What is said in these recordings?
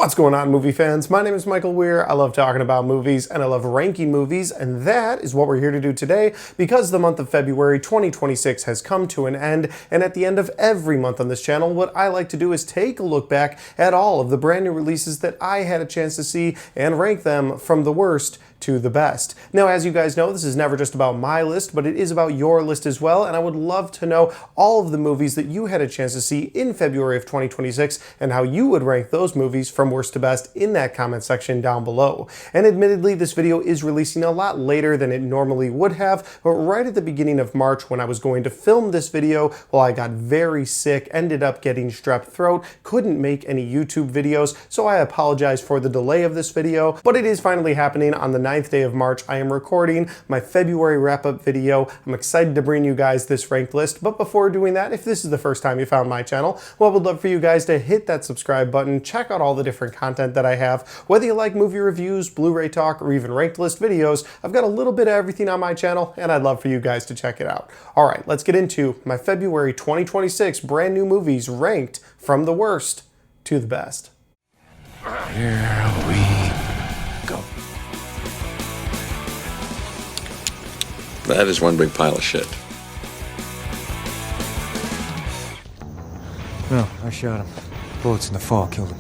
What's going on, movie fans? My name is Michael Weer. I love talking about movies and I love ranking movies, and that is what we're here to do today because the month of February 2026 has come to an end, and at the end of every month on this channel, what I like to do is take a look back at all of the brand new releases that I had a chance to see and rank them from the worst to the best. Now, as you guys know, this is never just about my list, but it is about your list as well, and I would love to know all of the movies that you had a chance to see in February of 2026 and how you would rank those movies from worst to best in that comment section down below. And admittedly, this video is releasing a lot later than it normally would have, but right at the beginning of March when I was going to film this video, well, I got very sick, ended up getting strep throat, couldn't make any YouTube videos, so I apologize for the delay of this video, but it is finally happening on the 9th day of March. I am recording my February wrap-up video. I'm excited to bring you guys this ranked list, but before doing that, if this is the first time you found my channel, well, I would love for you guys to hit that subscribe button, check out all the different content that I have. Whether you like movie reviews, Blu-ray talk, or even ranked list videos, I've got a little bit of everything on my channel, and I'd love for you guys to check it out. All right, let's get into my February 2026 brand new movies ranked from the worst to the best. Here we go. That is one big pile of shit. No, I shot him. Bullets in the fall killed him.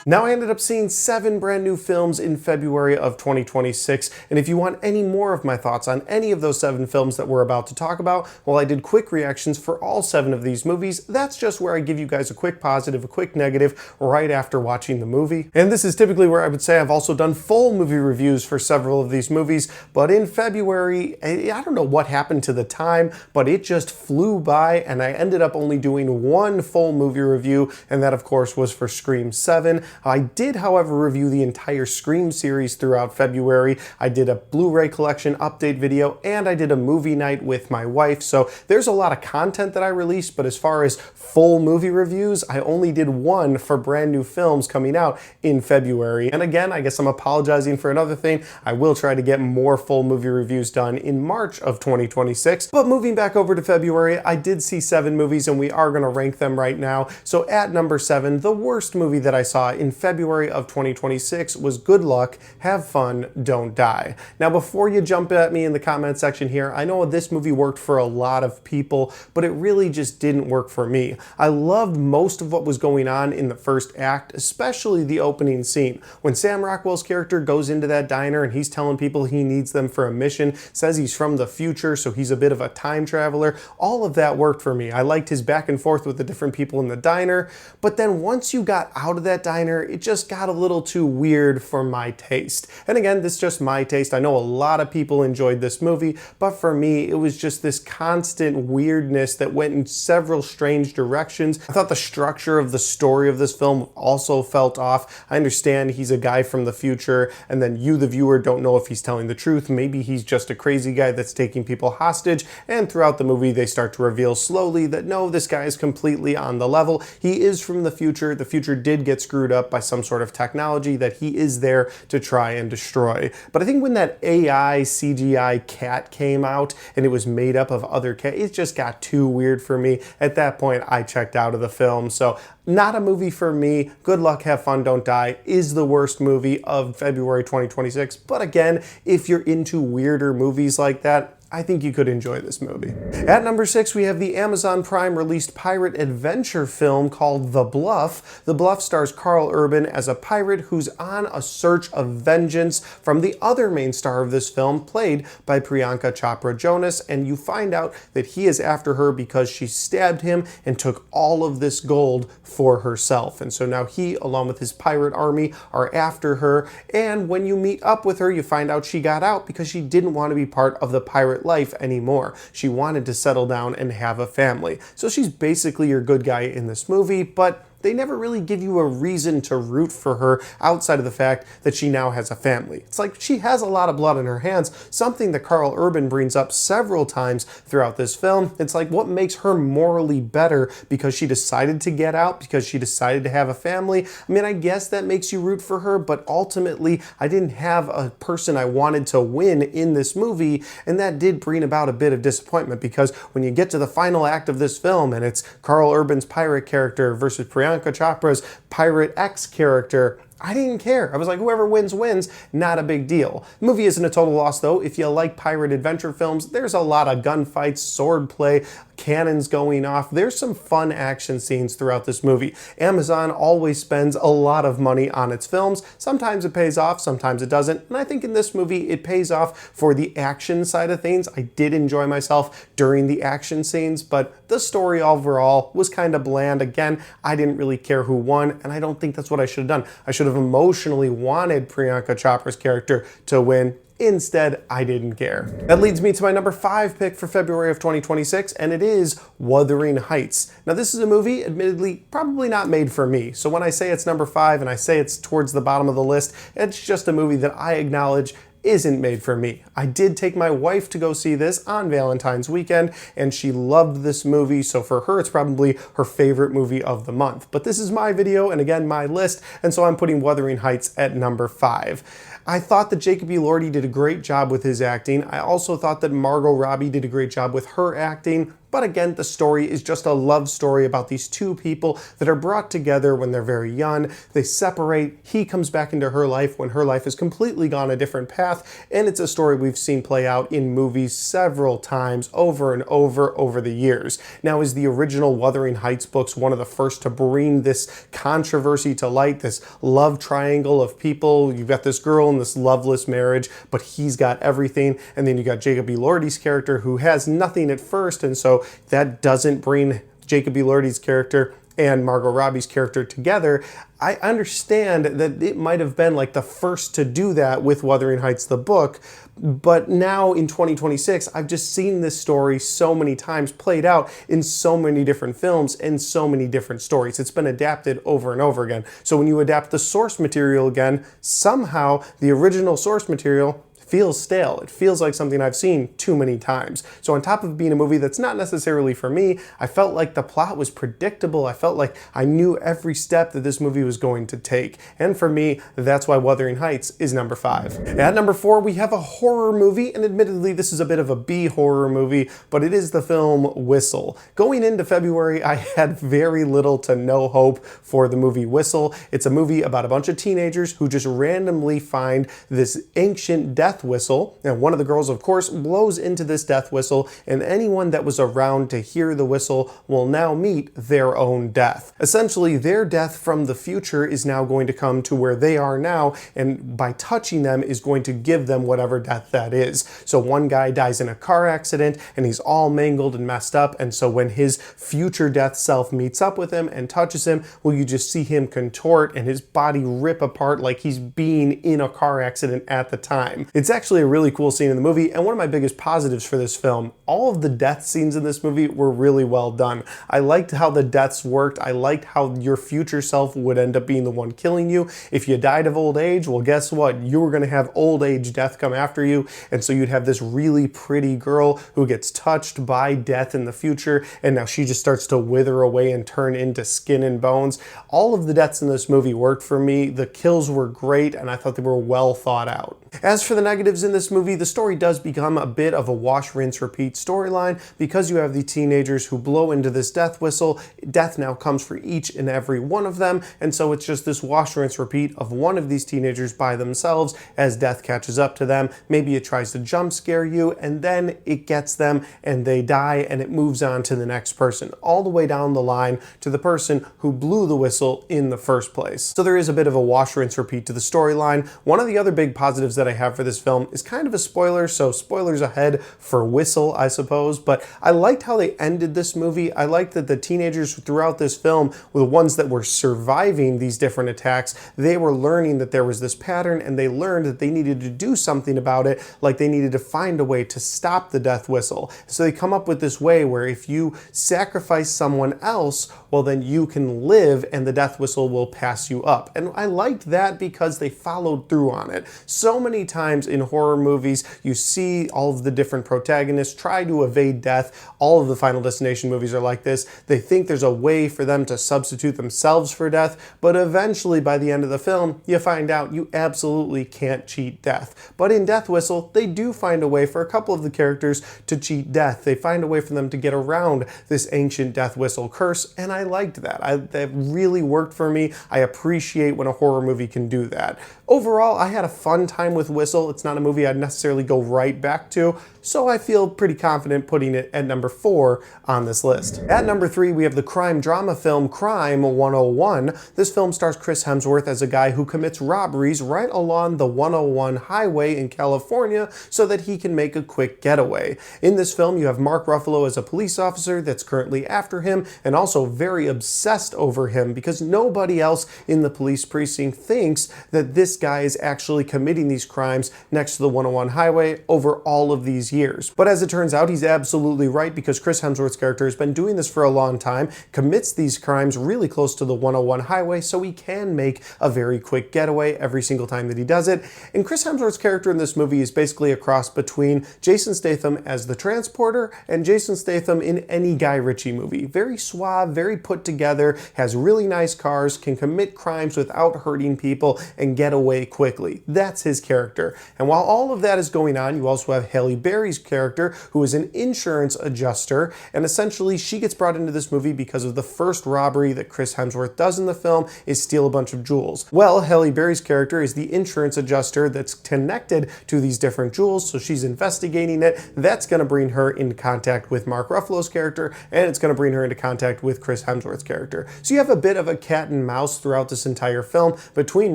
Now, I ended up seeing 7 brand new films in February of 2026, and if you want any more of my thoughts on any of those 7 films that we're about to talk about, well, I did quick reactions for all 7 of these movies. That's just where I give you guys a quick positive, a quick negative right after watching the movie. And this is typically where I would say I've also done full movie reviews for several of these movies, but in February, I don't know what happened to the time, but it just flew by, and I ended up only doing one full movie review, and that, of course, was for Scream 7. I did, however, review the entire Scream series throughout February. I did a Blu-ray collection update video, and I did a movie night with my wife, so there's a lot of content that I released, but as far as full movie reviews, I only did one for brand new films coming out in February. And again, I guess I'm apologizing for another thing. I will try to get more full movie reviews done in March of 2026. But moving back over to February, I did see 7 movies, and we are going to rank them right now. So at number 7, the worst movie that I saw in February of 2026 was Good Luck, Have Fun, Don't Die. Now, before you jump at me in the comment section here, I know this movie worked for a lot of people, but it really just didn't work for me. I loved most of what was going on in the first act, especially the opening scene. When Sam Rockwell's character goes into that diner and he's telling people he needs them for a mission, says he's from the future, so he's a bit of a time traveler, all of that worked for me. I liked his back and forth with the different people in the diner, but then once you got out of that diner, it just got a little too weird for my taste. And again, this is just my taste. I know a lot of people enjoyed this movie, but for me, it was just this constant weirdness that went in several strange directions. I thought the structure of the story of this film also felt off. I understand he's a guy from the future, and then you, the viewer, don't know if he's telling the truth. Maybe he's just a crazy guy that's taking people hostage, and throughout the movie, they start to reveal slowly that no, this guy is completely on the level. He is from the future. The future did get screwed up by some sort of technology that he is there to try and destroy. But I think when that AI CGI cat came out and it was made up of other cats, it just got too weird for me. At that point, I checked out of the film. So not a movie for me. Good Luck, Have Fun, Don't Die is the worst movie of February 2026. But again, if you're into weirder movies like that, I think you could enjoy this movie. At number 6, we have the Amazon Prime released pirate adventure film called The Bluff. The Bluff stars Carl Urban as a pirate who's on a search of vengeance from the other main star of this film, played by Priyanka Chopra Jonas, and you find out that he is after her because she stabbed him and took all of this gold for herself. And so now he, along with his pirate army, are after her, and when you meet up with her, you find out she got out because she didn't want to be part of the pirate life anymore. She wanted to settle down and have a family. So she's basically your good guy in this movie, but they never really give you a reason to root for her outside of the fact that she now has a family. It's like she has a lot of blood on her hands, something that Karl Urban brings up several times throughout this film. It's like, what makes her morally better because she decided to get out, because she decided to have a family? I mean, I guess that makes you root for her, but ultimately, I didn't have a person I wanted to win in this movie, and that did bring about a bit of disappointment, because when you get to the final act of this film and it's Karl Urban's pirate character versus Priyanka Chopra's Pirate X character, I didn't care. I was like, whoever wins, wins. Not a big deal. The movie isn't a total loss, though. If you like pirate adventure films, there's a lot of gunfights, swordplay, cannons going off. There's some fun action scenes throughout this movie. Amazon always spends a lot of money on its films. Sometimes it pays off, sometimes it doesn't. And I think in this movie, it pays off for the action side of things. I did enjoy myself during the action scenes, but the story overall was kind of bland. Again, I didn't really care who won, and I don't think that's what I should have done. I should have emotionally wanted Priyanka Chopra's character to win. Instead, I didn't care. That leads me to my number 5 pick for February of 2026, and it is Wuthering Heights. Now, this is a movie, admittedly, probably not made for me. So when I say it's number 5 and I say it's towards the bottom of the list, it's just a movie that I acknowledge isn't made for me. I did take my wife to go see this on Valentine's weekend, and she loved this movie, so for her, it's probably her favorite movie of the month. But this is my video, and again, my list, and so I'm putting Wuthering Heights at number 5. I thought that Jacob Elordi did a great job with his acting. I also thought that Margot Robbie did a great job with her acting. But again, the story is just a love story about these two people that are brought together when they're very young. They separate. He comes back into her life when her life has completely gone a different path. And it's a story we've seen play out in movies several times over and over the years. Now, is the original Wuthering Heights books one of the first to bring this controversy to light, this love triangle of people? You've got this girl in this loveless marriage, but he's got everything. And then you got Jacob Elordi's character who has nothing at first, and so that doesn't bring Jacob Elordi's character and Margot Robbie's character together. I understand that it might have been like the first to do that with Wuthering Heights, the book, but now in 2026, I've just seen this story so many times played out in so many different films and so many different stories. It's been adapted over and over again. So when you adapt the source material again, somehow the original source material feels stale. It feels like something I've seen too many times. So on top of being a movie that's not necessarily for me, I felt like the plot was predictable. I felt like I knew every step that this movie was going to take. And for me, that's why Wuthering Heights is number 5. At number 4, we have a horror movie, and admittedly, this is a bit of a B horror movie, but it is the film Whistle. Going into February, I had very little to no hope for the movie Whistle. It's a movie about a bunch of teenagers who just randomly find this ancient death whistle, and one of the girls, of course, blows into this death whistle, and anyone that was around to hear the whistle will now meet their own death. Essentially, their death from the future is now going to come to where they are now, and by touching them is going to give them whatever death that is. So one guy dies in a car accident, and he's all mangled and messed up, and so when his future death self meets up with him and touches him, well, you just see him contort and his body rip apart like he's being in a car accident at the time. It's actually a really cool scene in the movie, and one of my biggest positives for this film. All of the death scenes in this movie were really well done. I liked how the deaths worked. I liked how your future self would end up being the one killing you. If you died of old age, well, guess what? You were going to have old age death come after you, and so you'd have this really pretty girl who gets touched by death in the future, and now she just starts to wither away and turn into skin and bones. All of the deaths in this movie worked for me. The kills were great, and I thought they were well thought out. As for the negatives in this movie, the story does become a bit of a wash, rinse, repeat storyline because you have the teenagers who blow into this death whistle. Death now comes for each and every one of them, and so it's just this wash, rinse, repeat of one of these teenagers by themselves as death catches up to them. Maybe it tries to jump scare you, and then it gets them and they die, and it moves on to the next person, all the way down the line to the person who blew the whistle in the first place. So there is a bit of a wash, rinse, repeat to the storyline. One of the other big positives that I have for this film is kind of a spoiler, so spoilers ahead for Whistle, I suppose, but I liked how they ended this movie. I liked that the teenagers throughout this film were the ones that were surviving these different attacks. They were learning that there was this pattern, and they learned that they needed to do something about it, like they needed to find a way to stop the death whistle. So they come up with this way where if you sacrifice someone else, well, then you can live and the death whistle will pass you up. And I liked that because they followed through on it. So many times in horror movies, you see all of the different protagonists try to evade death. All of the Final Destination movies are like this. They think there's a way for them to substitute themselves for death, but eventually by the end of the film, you find out you absolutely can't cheat death. But in Death Whistle, they do find a way for a couple of the characters to cheat death. They find a way for them to get around this ancient death whistle curse, and I liked that. That really worked for me. I appreciate when a horror movie can do that. Overall, I had a fun time with Whistle. It's not a movie I'd necessarily go right back to, so I feel pretty confident putting it at number 4 on this list. At number 3, we have the crime drama film Crime 101. This film stars Chris Hemsworth as a guy who commits robberies right along the 101 highway in California so that he can make a quick getaway. In this film, you have Mark Ruffalo as a police officer that's currently after him and also very obsessed over him because nobody else in the police precinct thinks that this guy is actually committing these crimes next to the 101 highway over all of these years. But as it turns out, he's absolutely right because Chris Hemsworth's character has been doing this for a long time, commits these crimes really close to the 101 highway, so he can make a very quick getaway every single time that he does it. And Chris Hemsworth's character in this movie is basically a cross between Jason Statham as the transporter and Jason Statham in any Guy Ritchie movie. Very suave, very put together, has really nice cars, can commit crimes without hurting people and get away quickly. That's his character. And while all of that is going on, you also have Halle Berry's character, who is an insurance adjuster, and essentially she gets brought into this movie because of the first robbery that Chris Hemsworth does in the film is steal a bunch of jewels. Well, Halle Berry's character is the insurance adjuster that's connected to these different jewels, so she's investigating it. That's going to bring her into contact with Mark Ruffalo's character, and it's going to bring her into contact with Chris Hemsworth's character. So you have a bit of a cat and mouse throughout this entire film between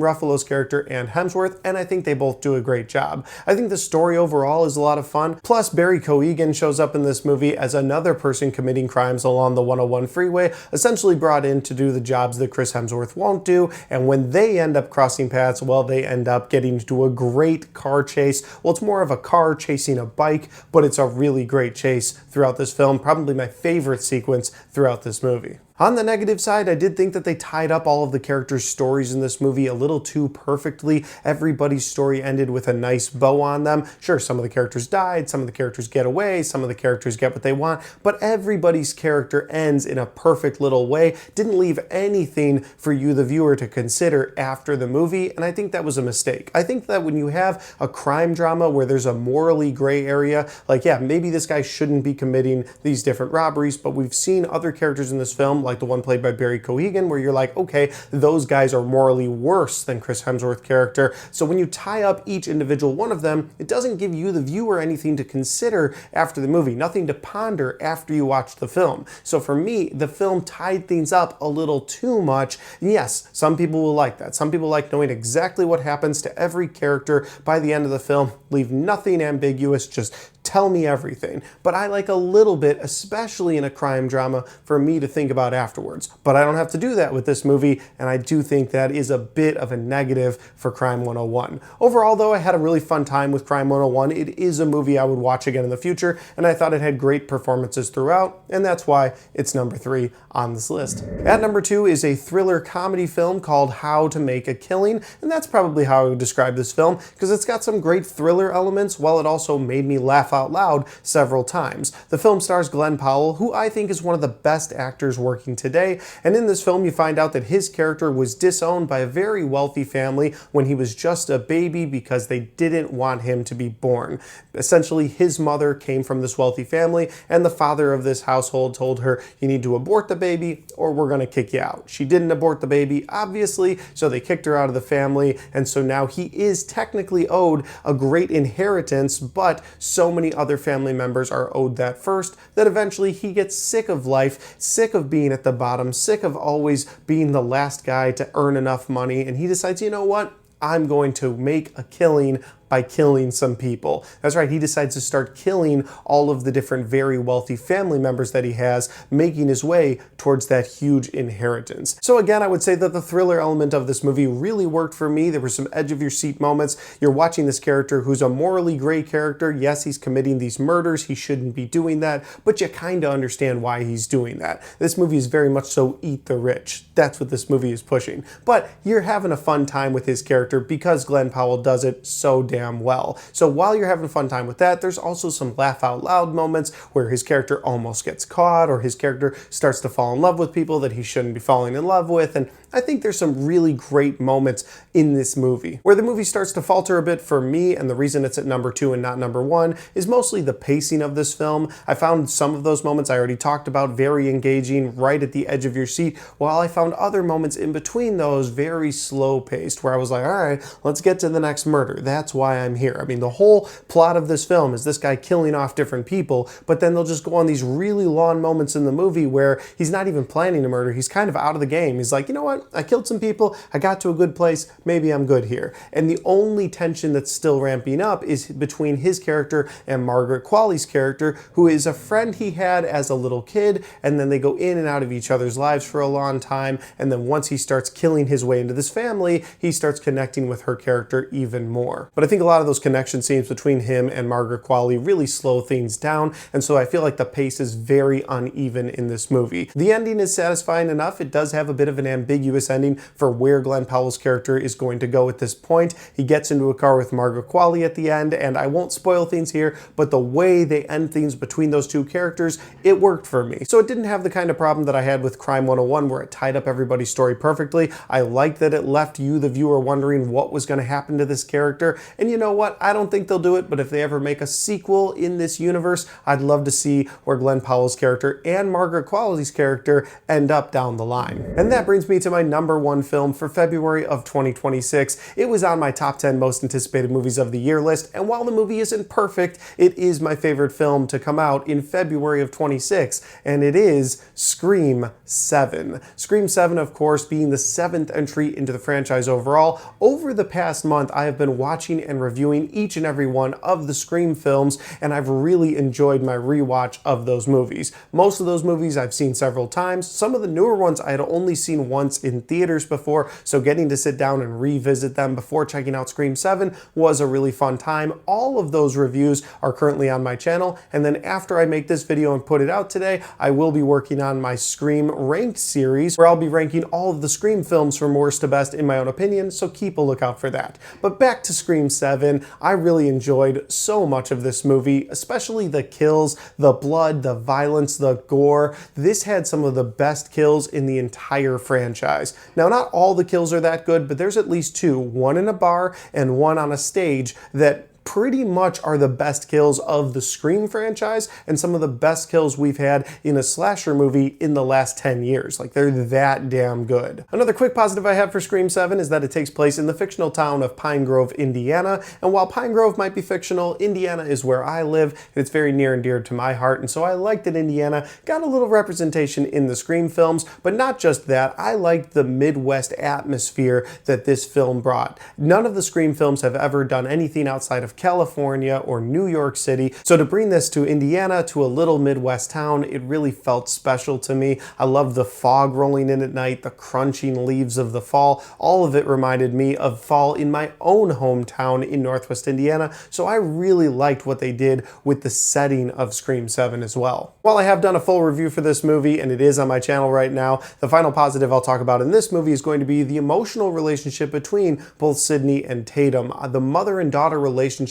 Ruffalo's character and Hemsworth, and I think they both do a great job. I think the story overall is a lot of fun. Plus, Barry Coegan shows up in this movie as another person committing crimes along the 101 freeway, essentially brought in to do the jobs that Chris Hemsworth won't do, and when they end up crossing paths, well, they end up getting into a great car chase. Well, it's more of a car chasing a bike, but it's a really great chase throughout this film, probably my favorite sequence throughout this movie. On the negative side, I did think that they tied up all of the characters' stories in this movie a little too perfectly. Everybody's story ended with a nice bow on them. Sure, some of the characters died, some of the characters get away, some of the characters get what they want, but everybody's character ends in a perfect little way. Didn't leave anything for you, the viewer, to consider after the movie, and I think that was a mistake. I think that when you have a crime drama where there's a morally gray area, like, yeah, maybe this guy shouldn't be committing these different robberies, but we've seen other characters in this film, like the one played by Barry Coegan, where you're like, okay, those guys are morally worse than Chris Hemsworth's character. So when you tie up each individual one of them, it doesn't give you, the viewer, anything to consider after the movie, nothing to ponder after you watch the film. So for me, the film tied things up a little too much. And yes, some people will like that. Some people like knowing exactly what happens to every character by the end of the film, leave nothing ambiguous, just tell me everything. But I like a little bit, especially in a crime drama, for me to think about afterwards. But I don't have to do that with this movie, and I do think that is a bit of a negative for Crime 101. Overall, though, I had a really fun time with Crime 101. It is a movie I would watch again in the future, and I thought it had great performances throughout, and that's why it's number 3 on this list. At number 2 is a thriller comedy film called How to Make a Killing, and that's probably how I would describe this film, because it's got some great thriller elements, while it also made me laugh out loud several times. The film stars Glenn Powell, who I think is one of the best actors working today, and in this film you find out that his character was disowned by a very wealthy family when he was just a baby because they didn't want him to be born. Essentially, his mother came from this wealthy family, and the father of this household told her, you need to abort the baby or we're going to kick you out. She didn't abort the baby, obviously, so they kicked her out of the family, and so now he is technically owed a great inheritance, but so many other family members are owed that first that eventually he gets sick of life, sick of being at the bottom, sick of always being the last guy to earn enough money, and he decides, you know what? I'm going to make a killing by killing some people. That's right, he decides to start killing all of the different very wealthy family members that he has, making his way towards that huge inheritance. So again, I would say that the thriller element of this movie really worked for me. There were some edge of your seat moments. You're watching this character who's a morally gray character. Yes, he's committing these murders. He shouldn't be doing that, but you kind of understand why he's doing that. This movie is very much so eat the rich. That's what this movie is pushing. But you're having a fun time with his character because Glenn Powell does it so damn well. So while you're having a fun time with that, there's also some laugh out loud moments where his character almost gets caught, or his character starts to fall in love with people that he shouldn't be falling in love with. And I think there's some really great moments in this movie. Where the movie starts to falter a bit for me, and the reason it's at number 2 and not number 1, is mostly the pacing of this film. I found some of those moments I already talked about very engaging, right at the edge of your seat, while I found other moments in between those very slow paced, where I was like, all right, let's get to the next murder. That's why I'm here. I mean, the whole plot of this film is this guy killing off different people, but then they'll just go on these really long moments in the movie where he's not even planning to murder. He's kind of out of the game. He's like, you know what? I killed some people. I got to a good place. Maybe I'm good here. And the only tension that's still ramping up is between his character and Margaret Qualley's character, who is a friend he had as a little kid, and then they go in and out of each other's lives for a long time, and then once he starts killing his way into this family, he starts connecting with her character even more. But I think a lot of those connection scenes between him and Margaret Qualley really slow things down, and so I feel like the pace is very uneven in this movie. The ending is satisfying enough. It does have a bit of an ambiguous ending for where Glenn Powell's character is going to go at this point. He gets into a car with Margaret Qualley at the end, and I won't spoil things here, but the way they end things between those two characters, it worked for me. So it didn't have the kind of problem that I had with Crime 101 where it tied up everybody's story perfectly. I liked that it left you, the viewer, wondering what was going to happen to this character, and you know what? I don't think they'll do it, but if they ever make a sequel in this universe, I'd love to see where Glenn Powell's character and Margaret Qualley's character end up down the line. And that brings me to my number 1 film for February of 2026. It was on my top 10 most anticipated movies of the year list, and while the movie isn't perfect, it is my favorite film to come out in February of 26, and it is Scream 7. Scream 7, of course, being the 7th entry into the franchise overall. Over the past month, I have been watching and reviewing each and every one of the Scream films, and I've really enjoyed my rewatch of those movies. Most of those movies I've seen several times. Some of the newer ones I had only seen once in theaters before, so getting to sit down and revisit them before checking out Scream 7 was a really fun time. All of those reviews are currently on my channel, and then after I make this video and put it out today, I will be working on my Scream Ranked series, where I'll be ranking all of the Scream films from worst to best in my own opinion, so keep a lookout for that. But back to Scream 7, I really enjoyed so much of this movie, especially the kills, the blood, the violence, the gore. This had some of the best kills in the entire franchise. Now, not all the kills are that good, but there's at least 2, one in a bar and one on a stage, that pretty much are the best kills of the Scream franchise and some of the best kills we've had in a slasher movie in the last 10 years. Like, they're that damn good. Another quick positive I have for Scream 7 is that it takes place in the fictional town of Pine Grove, Indiana. And while Pine Grove might be fictional, Indiana is where I live, and it's very near and dear to my heart. And so I liked that Indiana got a little representation in the Scream films, but not just that. I liked the Midwest atmosphere that this film brought. None of the Scream films have ever done anything outside of California or New York City. So to bring this to Indiana, to a little Midwest town, it really felt special to me. I loved the fog rolling in at night, the crunching leaves of the fall. All of it reminded me of fall in my own hometown in Northwest Indiana. So I really liked what they did with the setting of Scream 7 as well. While I have done a full review for this movie, and it is on my channel right now, the final positive I'll talk about in this movie is going to be the emotional relationship between both Sydney and Tatum. The mother and daughter relationship,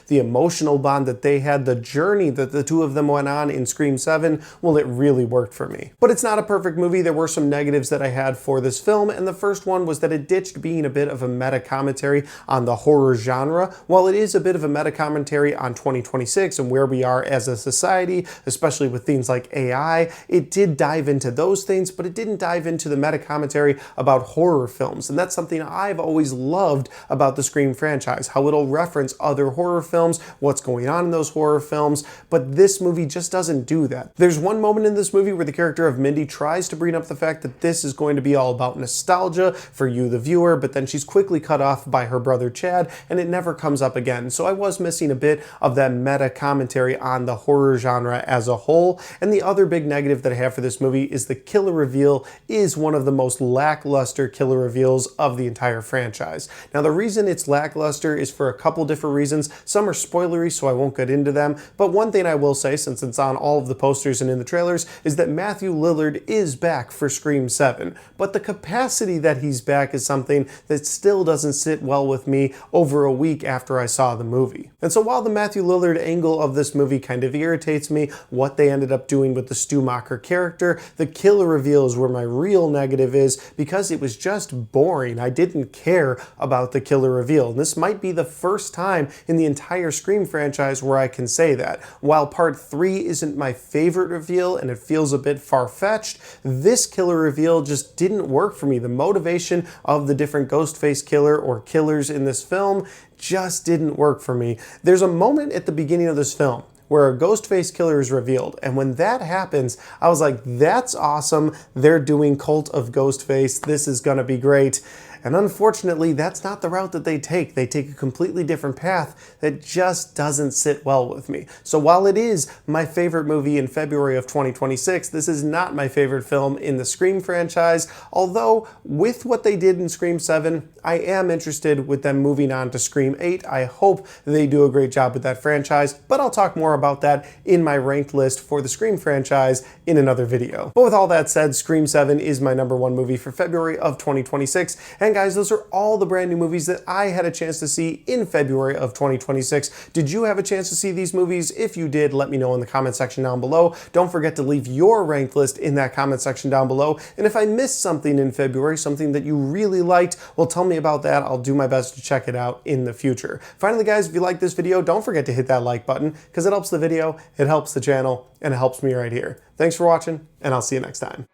the emotional bond that they had, the journey that the two of them went on in Scream 7, well, it really worked for me. But it's not a perfect movie. There were some negatives that I had for this film, and the first one was that it ditched being a bit of a meta-commentary on the horror genre. While it is a bit of a meta-commentary on 2026 and where we are as a society, especially with things like AI, it did dive into those things, but it didn't dive into the meta-commentary about horror films, and that's something I've always loved about the Scream franchise, how it'll reference other other horror films, what's going on in those horror films, but this movie just doesn't do that. There's one moment in this movie where the character of Mindy tries to bring up the fact that this is going to be all about nostalgia for you, the viewer, but then she's quickly cut off by her brother Chad, and it never comes up again. So I was missing a bit of that meta commentary on the horror genre as a whole. And the other big negative that I have for this movie is the killer reveal is one of the most lackluster killer reveals of the entire franchise. Now, the reason it's lackluster is for a couple different reasons. Some are spoilery, so I won't get into them. But one thing I will say, since it's on all of the posters and in the trailers, is that Matthew Lillard is back for Scream 7. But the capacity that he's back is something that still doesn't sit well with me over a week after I saw the movie. And so while the Matthew Lillard angle of this movie kind of irritates me, what they ended up doing with the Stu Macher character, the killer reveal is where my real negative is, because it was just boring. I didn't care about the killer reveal. And this might be the first time in the entire Scream franchise where I can say that. While part 3 isn't my favorite reveal and it feels a bit far-fetched, this killer reveal just didn't work for me. The motivation of the different Ghostface killer or killers in this film just didn't work for me. There's a moment at the beginning of this film where a Ghostface killer is revealed, and when that happens, I was like, that's awesome. They're doing Cult of Ghostface. This is gonna be great. And unfortunately, that's not the route that they take. They take a completely different path that just doesn't sit well with me. So while it is my favorite movie in February of 2026, this is not my favorite film in the Scream franchise. Although, with what they did in Scream 7, I am interested with them moving on to Scream 8. I hope they do a great job with that franchise, but I'll talk more about that in my ranked list for the Scream franchise in another video. But with all that said, Scream 7 is my #1 movie for February of 2026. And guys, those are all the brand new movies that I had a chance to see in February of 2026. Did you have a chance to see these movies? If you did, let me know in the comment section down below. Don't forget to leave your ranked list in that comment section down below. And if I missed something in February, something that you really liked, well, tell me about that. I'll do my best to check it out in the future. Finally, guys, if you like this video, don't forget to hit that like button because it helps the video, it helps the channel, and it helps me right here. Thanks for watching, and I'll see you next time.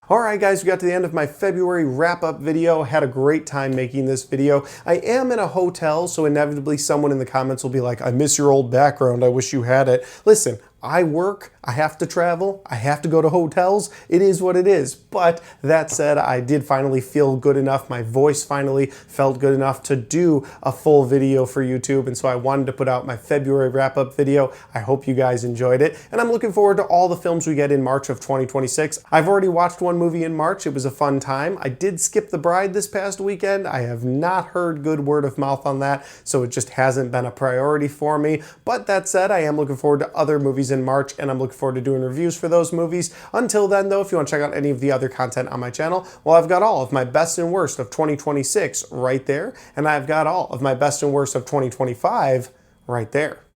Alright guys, we got to the end of my February wrap-up video. Had a great time making this video. I am in a hotel, so inevitably someone in the comments will be like, I miss your old background, I wish you had it. Listen, I work, I have to travel, I have to go to hotels. It is what it is. But that said, I did finally feel good enough. My voice finally felt good enough to do a full video for YouTube. And so I wanted to put out my February wrap-up video. I hope you guys enjoyed it. And I'm looking forward to all the films we get in March of 2026. I've already watched one movie in March. It was a fun time. I did skip The Bride this past weekend. I have not heard good word of mouth on that, so it just hasn't been a priority for me. But that said, I am looking forward to other movies in March, and I'm looking forward to doing reviews for those movies. Until then, though, if you want to check out any of the other content on my channel, well, I've got all of my best and worst of 2026 right there, and I've got all of my best and worst of 2025 right there.